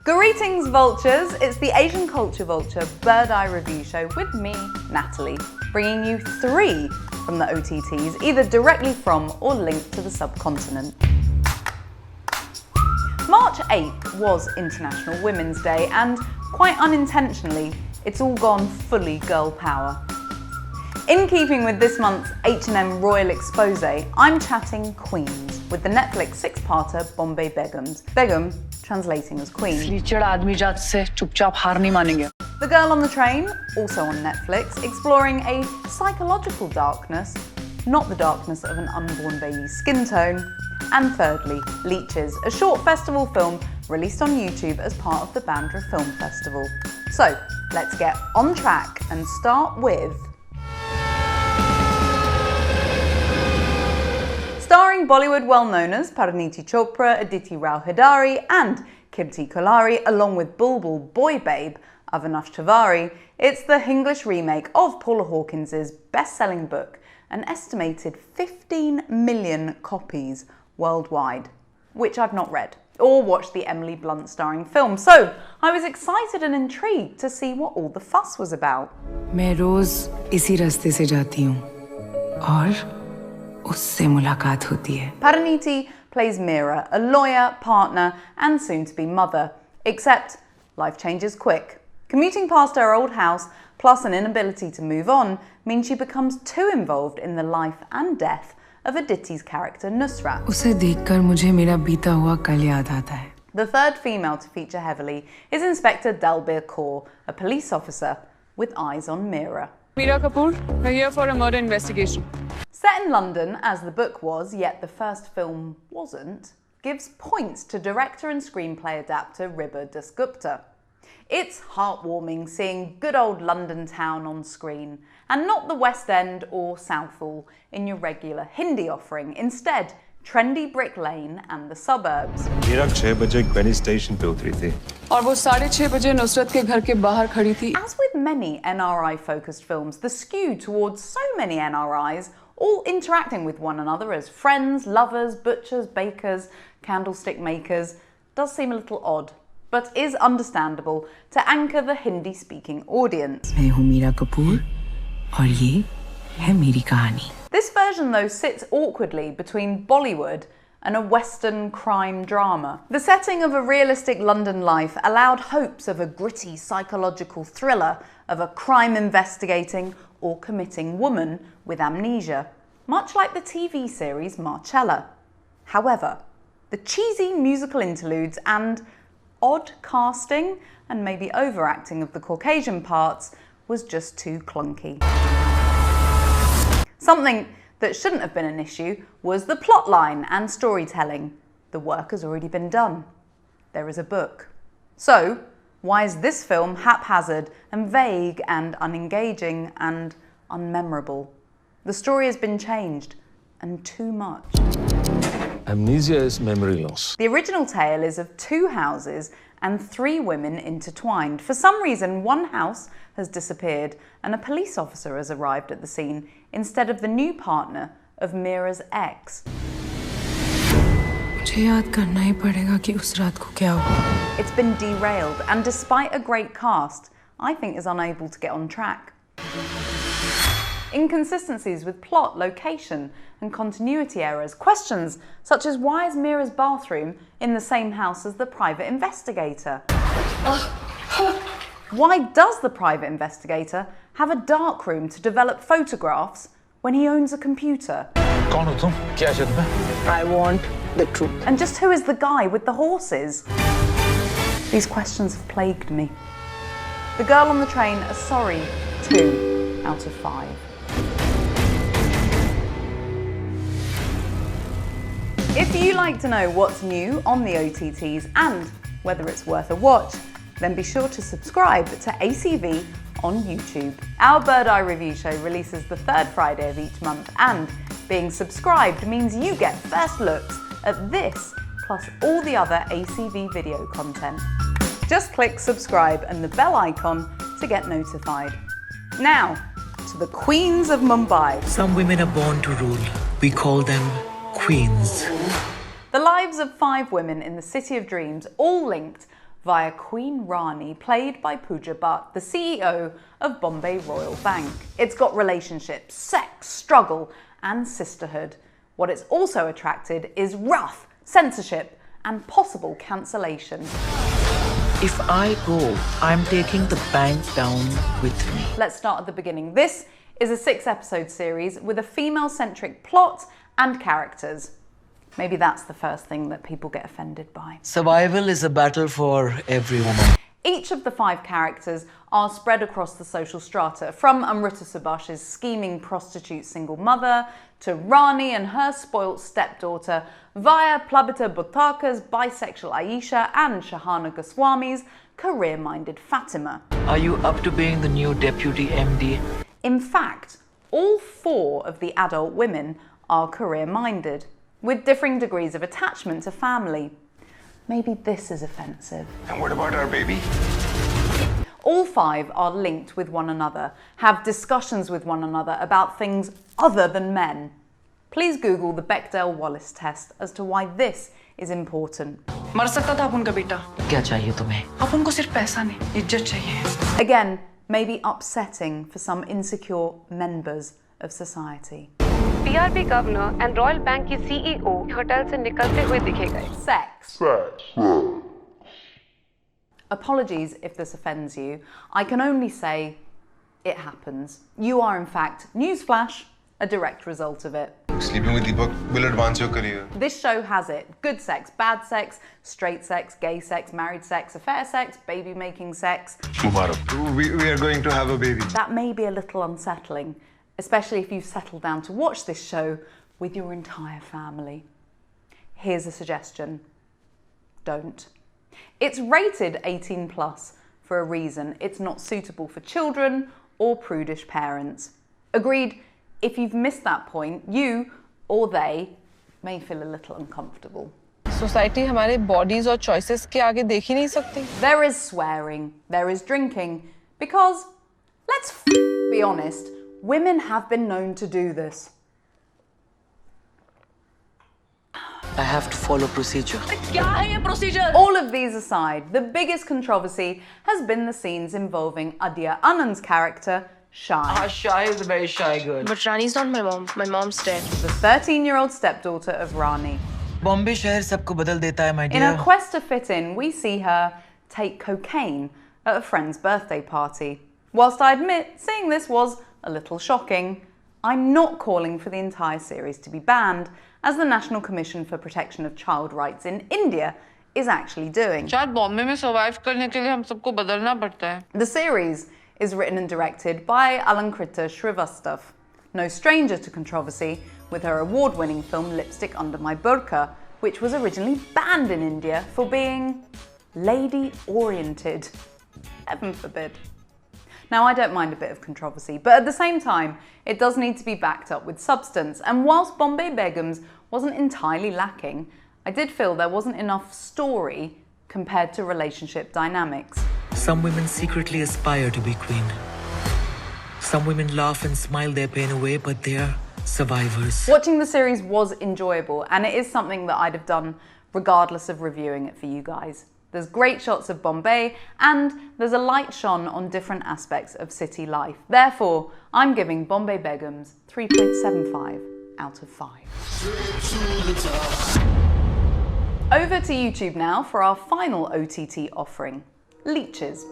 Greetings vultures, it's the Asian Culture Vulture Bird Eye Review Show with me, Natalie, bringing you 3 from the OTTs, either directly from or linked to the subcontinent. March 8th was International Women's Day and, quite unintentionally, it's all gone fully girl power. In keeping with this month's H&M Royal Expose, I'm chatting Queens with the Netflix 6-parter Bombay Begums. Begum translating as Queen. The Girl on the Train, also on Netflix, exploring a psychological darkness, not the darkness of an unborn baby's skin tone. And thirdly, Leeches, a short festival film released on YouTube as part of the Bandra Film Festival. So, let's get on track and start with... Starring Bollywood well-knowners Parineeti Chopra, Aditi Rao Hidari and Kirti Kolari, along with Bulbul Boy Babe Avinash Tiwari, it's the English remake of Paula Hawkins's best-selling book, an estimated 15 million copies worldwide, which I've not read or watched the Emily Blunt starring film. So I was excited and intrigued to see what all the fuss was about. मैं रोज इसी रास्ते से जाती हूँ और उससे मुलाकात होती है. Parineeti plays Meera, a lawyer, partner and soon-to-be mother. Except life changes quick. Commuting past her old house, plus an inability to move on, means she becomes too involved in the life and death of Aditi's character Nusrat. उसे देखकर मुझे मेरा बीता हुआ कल याद आता है. The third female to feature heavily is Inspector Dalbir Kaur, a police officer with eyes on Meera. Meera Kapoor, we're here for a murder investigation. Set in London, as the book was, yet the first film wasn't, gives points to director and screenplay adapter Ribba Dasgupta. It's heartwarming seeing good old London town on screen, and not the West End or Southall in your regular Hindi offering. Instead, trendy Brick Lane and the suburbs. Meera 6 बजे ग्वेनी station पे उतरी थी और वो 6:30 बजे नुसरत के घर के बाहर खड़ी थी. As with many NRI-focused films, the skew towards so many NRIs all interacting with one another as friends, lovers, butchers, bakers, candlestick makers does seem a little odd, but is understandable to anchor the Hindi-speaking audience. मैं हूँ मीरा कपूर और ये है मेरी कहानी. This version, though, sits awkwardly between Bollywood and a Western crime drama. The setting of a realistic London life allowed hopes of a gritty psychological thriller of a crime investigating or committing woman with amnesia, much like the TV series Marcella. However, the cheesy musical interludes and odd casting and maybe overacting of the Caucasian parts was just too clunky. Something that shouldn't have been an issue was the plotline and storytelling. The work has already been done. There is a book. So, why is this film haphazard and vague and unengaging and unmemorable? The story has been changed, and too much. Amnesia is memory loss. The original tale is of 2 houses and 3 women intertwined. For some reason, one house has disappeared and a police officer has arrived at the scene instead of the new partner of Meera's ex. मुझे याद करना ही पड़ेगा कि उस रात को क्या हुआ. It's been derailed and despite a great cast, I think is unable to get on track. Inconsistencies with plot, location and continuity errors. Questions such as why is Meera's bathroom in the same house as the private investigator? Why does the private investigator have a dark room to develop photographs when he owns a computer? कौन हो तुम? क्या जज्बा? I want the truth. And just who is the guy with the horses? These questions have plagued me. The Girl on the Train, a sorry 2 out of 5. If you like to know what's new on the OTTs and whether it's worth a watch, then be sure to subscribe to ACV on YouTube. Our Bird Eye Review Show releases the 3rd Friday of each month, and being subscribed means you get first looks at this plus all the other ACV video content. Just click subscribe and the bell icon to get notified. Now, to the Queens of Mumbai. Some women are born to rule. We call them queens. The lives of 5 women in the City of Dreams, all linked via Queen Rani, played by Pooja Bhatt, the CEO of Bombay Royal Bank. It's got relationships, sex, struggle, and sisterhood. What it's also attracted is wrath, censorship, and possible cancellation. If I go, I'm taking the bank down with me. Let's start at the beginning. This is a 6-episode series with a female-centric plot and characters. Maybe that's the first thing that people get offended by. Survival is a battle for every woman. Each of the 5 characters are spread across the social strata, from Amrita Subhash's scheming prostitute single mother to Rani and her spoilt stepdaughter, via Plabita Bhuttaka's bisexual Aisha and Shahana Goswami's career-minded Fatima. Are you up to being the new deputy MD? In fact, all 4 of the adult women are career-minded, with differing degrees of attachment to family. Maybe this is offensive. And what about our baby? All 5 are linked with one another, have discussions with one another about things other than men. Please Google the Bechdel-Wallace test as to why this is important. मर सकता था आप उनका बेटा। क्या चाहिए तुम्हें? आप उनको सिर्फ पैसा नहीं, इज्जत चाहिए। Again, maybe upsetting for some insecure members of society. PRB governor and Royal Bank की CEO होटल से निकलते हुए दिखे गए। Sex. Apologies if this offends you. I can only say it happens. You are in fact, newsflash, a direct result of it. Sleeping with Deepak will advance your career. This show has it. Good sex, bad sex, straight sex, gay sex, married sex, affair sex, baby-making sex. We are going to have a baby. That may be a little unsettling, especially if you've settled down to watch this show with your entire family. Here's a suggestion. Don't. It's rated 18 plus for a reason. It's not suitable for children or prudish parents. Agreed, if you've missed that point, you or they may feel a little uncomfortable. Society हमारे bodies और choices के आगे देख ही नहीं सकती। There is swearing, there is drinking, because, let's be honest, women have been known to do this. I have to follow procedure. All of these aside, the biggest controversy has been the scenes involving Adya Anand's character, Shai. Shai is a very shy girl. But Rani's not my mom. My mom's dead. The 13-year-old stepdaughter of Rani. Bombay शहर सबको बदल देता है, my dear. In a quest to fit in, we see her take cocaine at a friend's birthday party. Whilst I admit seeing this was a little shocking, I'm not calling for the entire series to be banned, as the National Commission for Protection of Child Rights in India is actually doing. शायद बॉम्बे में survive करने के लिए हम सबको बदलना पड़ता है। The series is written and directed by Kritta Srivastav, no stranger to controversy with her award-winning film Lipstick Under My Burqa, which was originally banned in India for being lady-oriented. Heaven forbid. Now, I don't mind a bit of controversy, but at the same time, it does need to be backed up with substance. And whilst Bombay Begums wasn't entirely lacking, I did feel there wasn't enough story compared to relationship dynamics. Some women secretly aspire to be queen. Some women laugh and smile their pain away, but they are survivors. Watching the series was enjoyable, and it is something that I'd have done regardless of reviewing it for you guys. There's great shots of Bombay, and there's a light shone on different aspects of city life. Therefore, I'm giving Bombay Begums 3.75 out of 5. Over to YouTube now for our final OTT offering, Leeches.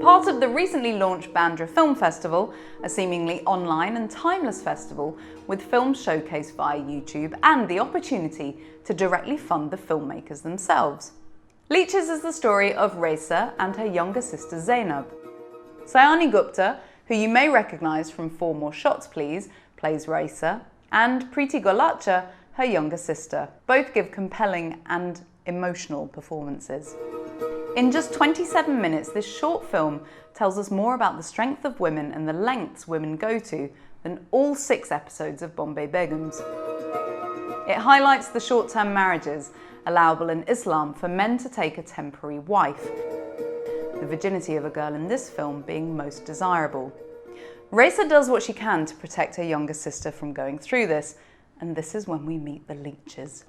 Part of the recently launched Bandra Film Festival, a seemingly online and timeless festival with films showcased via YouTube and the opportunity to directly fund the filmmakers themselves. Leeches is the story of Raisa and her younger sister Zainab. Sayani Gupta, who you may recognise from 4 More Shots Please, plays Raisa, and Preeti Golacha, her younger sister. Both give compelling and emotional performances. In just 27 minutes, this short film tells us more about the strength of women and the lengths women go to than all 6 episodes of Bombay Begums. It highlights the short-term marriages allowable in Islam for men to take a temporary wife, the virginity of a girl in this film being most desirable. Raisa does what she can to protect her younger sister from going through this, and this is when we meet the Leeches.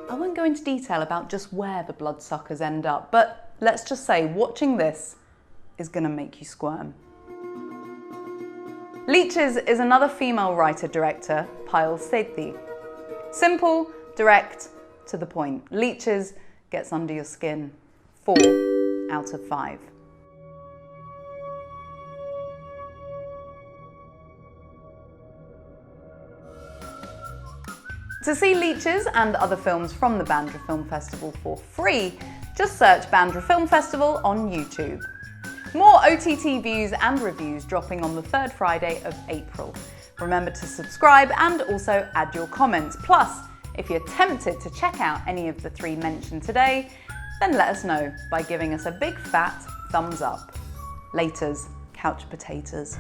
I won't go go into detail about just where the bloodsuckers end up, but let's just say watching this is gonna make you squirm. Leeches is another female writer-director, Payal Sethi. Simple, direct, to the point. Leeches gets under your skin. 4 out of 5. To see Leeches and other films from the Bandra Film Festival for free, just search Bandra Film Festival on YouTube. More OTT views and reviews dropping on the 3rd Friday of April. Remember to subscribe and also add your comments. Plus, if you're tempted to check out any of the 3 mentioned today, then let us know by giving us a big fat thumbs up. Laters, couch potatoes.